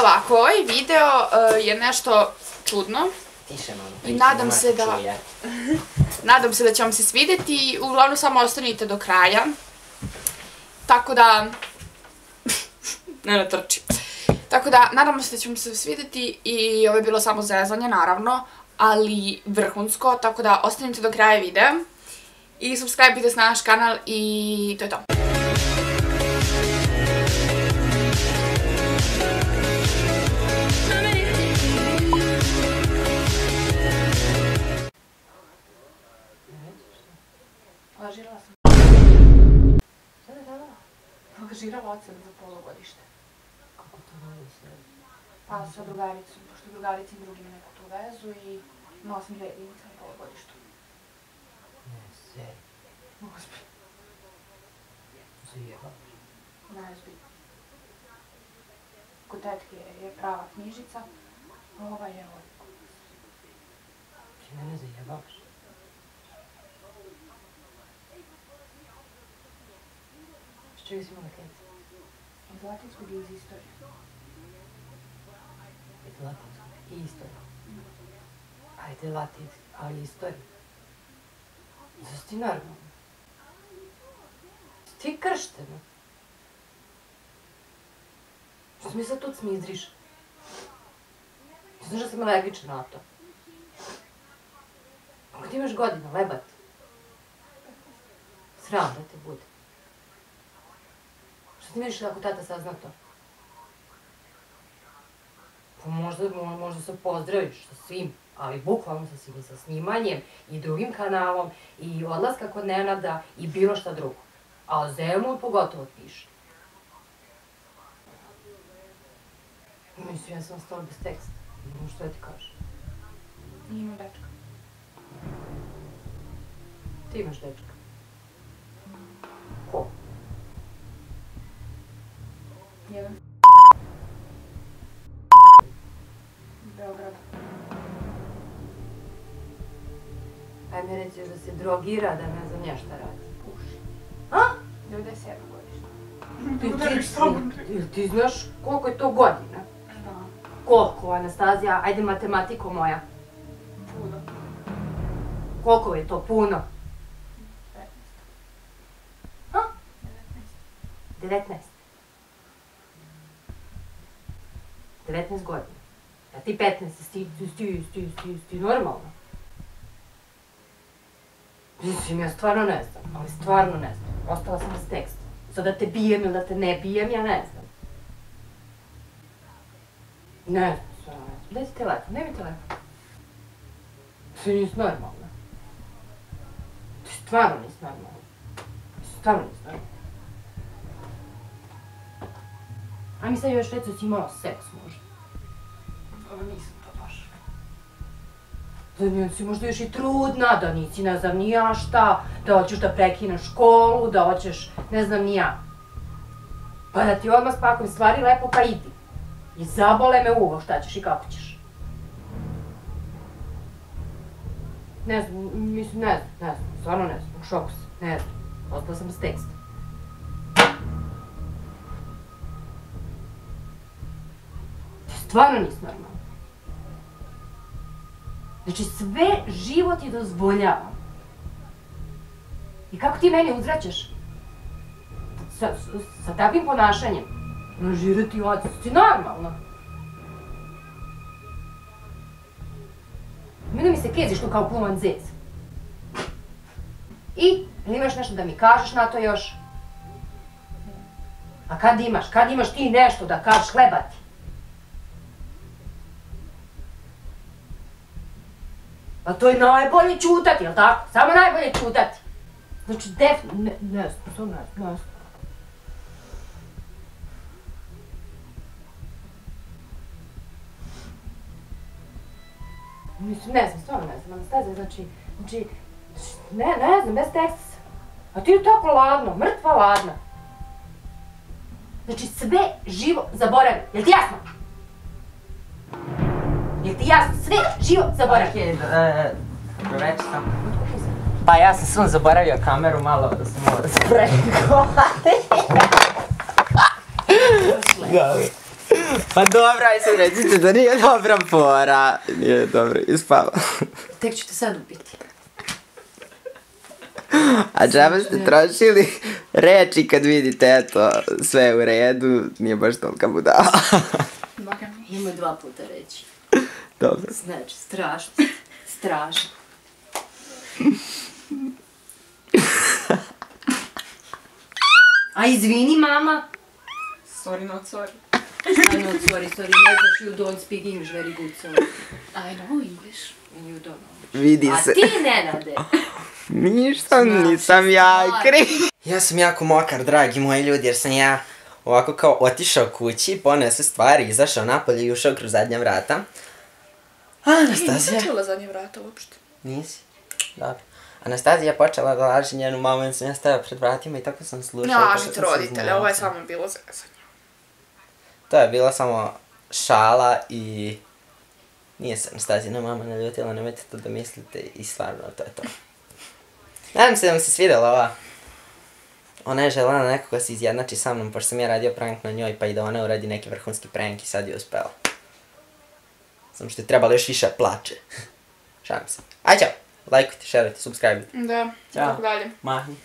Ovako, ovaj video je nešto čudno. I nadam se da će vam se svidjeti. Uglavnom samo ostanite do kraja. Tako da... ne trči. Tako da, nadam se da će vam se svidjeti i ovo je bilo samo zezanje, naravno, ali vrhunsko, tako da ostanite do kraja videa i subscribe-ite se na naš kanal i to je to. Lažirala sam. Šta je dala? Lažirala ocen za polugodište. Kako to radi se? Pa sa drugaricom, pošto drugarici i drugi me neku tu vezu i imala sam 2 jedinice na polugodištu. Ne, sve. Gospod. Zajebaš? Najzbiljno. Kod tetke je prava knjižica, a ova je ovo. Ti mene zajebaš? S čega si imala kec? Iz latinskog i iz istorije. Iz latinskog i istorije? Ajde latinski, ali istorije. Zašto ti normalno? Ti kršteno? Što mi sad tu smizriš? Znaš da sam alergična na to? Kako ti imaš godina, lebat? Sram da te bude. Što ti misliš ako tata sazna to? Pa možda se pozdraviš sa svim, ali bukvalno sa svim, i sa snimanjem, i drugim kanalom, i odlaska kod Nenada, i bilo šta drugo. A o Zemun pogotovo piše. Mislim, ja sam ostala bez teksta. Imam što da ti kažem. Imam dečka. Ti imaš dečka. Ko? Jedan. Beograd. Aj mi reći da se drogira, da ne znam ja šta radi. Puši. A? 97 godišnje. Ti znaš koliko je to godina? Da. Koliko, Anastazija? Ajde matematiko moja. Puno. Koliko je to puno? 15. A? 19. 19 godina. A ti 15, ti normalno. Mislim, ja stvarno ne znam, ali stvarno ne znam. Ostala sam bez teksta. Sad da te bijem ili da te ne bijem, ja ne znam. Ne znam, stvarno ne znam. Daj ti telefon, daj mi telefon. Ti nisi normalna. Ti stvarno nisi normalna. Stvarno nisi normalna. A mi sad još reći da si imala seks možda. Ovo nisam to baš. Da nisi možda još i trudna, da nisi ne znam ni ja šta, da hoćeš da prekineš školu, da hoćeš ne znam ni ja. Pa da ti odmah spakujem stvari lepo pa idi. I zabole me uvo šta ćeš i kako ćeš. Ne znam, mislim ne znam, stvarno ne znam, u šoku sam, ne znam, ostala sam bez teksta. Ti stvarno nisi normalna. Znači sve život ti dozvoljava. I kako ti meni uzvraćaš? Sa takvim ponašanjem? Lažirati otac, ti normalno. Mene mi se keziš tu kao pluman zec. I? Imaš nešto da mi kažeš na to još? A kad imaš ti nešto da kažeš hlebati? A to je najbolje čutati, jel' tako? Samo najbolje čutati. Znači, ne znam, to ne znam. Mislim, ne znam, stvarno ne znam, Anastazija, znači, ne znam, bez teksta. A ti je tako ladno, mrtva ladna. Znači, sve živo zaboravi, jel' ti jasno? Jel' ti jasno, sve živo zaboravi? Okej, dobro večer sam. Pa ja sam sam zaboravio kameru, malo da sam morao da se prekovati. Pa dobra, aj sad recite da nije dobra fora. Nije dobro, ispala. Tek ću te sad ubiti. A džaba ste trošili reči kad vidite, eto, sve je u redu, nije baš tolika budala. Imoj 2 puta reći. Dobro. Znači, strašno. Strašno. A izvini, mama. Sorry, not sorry. I know, sorry, ne znaš, you don't speak English very good, sorry. I know English. And you don't know. Vidi A se. ti, Nenade? Ništa, nisam ja kriv. Ja sam jako mokar, dragi moji ljudi, jer sam ja ovako kao otišao kući, poneo sve stvari, izašao napolje i ušao kroz zadnja vrata. Anastazija... Nisam čula zadnje vrata uopšte. Nisi? Dobro. Anastazija počela da laži njenu mamu, jer sam ja stavio pred vratima i tako sam slušao. Lažite roditelje, ovo je samo bilo zezanje. To je bila samo šala i... Nije se Anastazijina mama naljutila, nemojte to da mislite i stvarno to je to. Nadam se da vam se svidjela ova. Ona je želela nekoga se izjednači sa mnom, pošto sam ja radio prank na njoj, pa i da ona uradi neki vrhunski prank i sad je uspela. Samo što je trebalo još više plače. Šalim se. Aj, čao! Lajkujte, šerujte, subscribe. Da, Ćao. tako dalje. Mahni.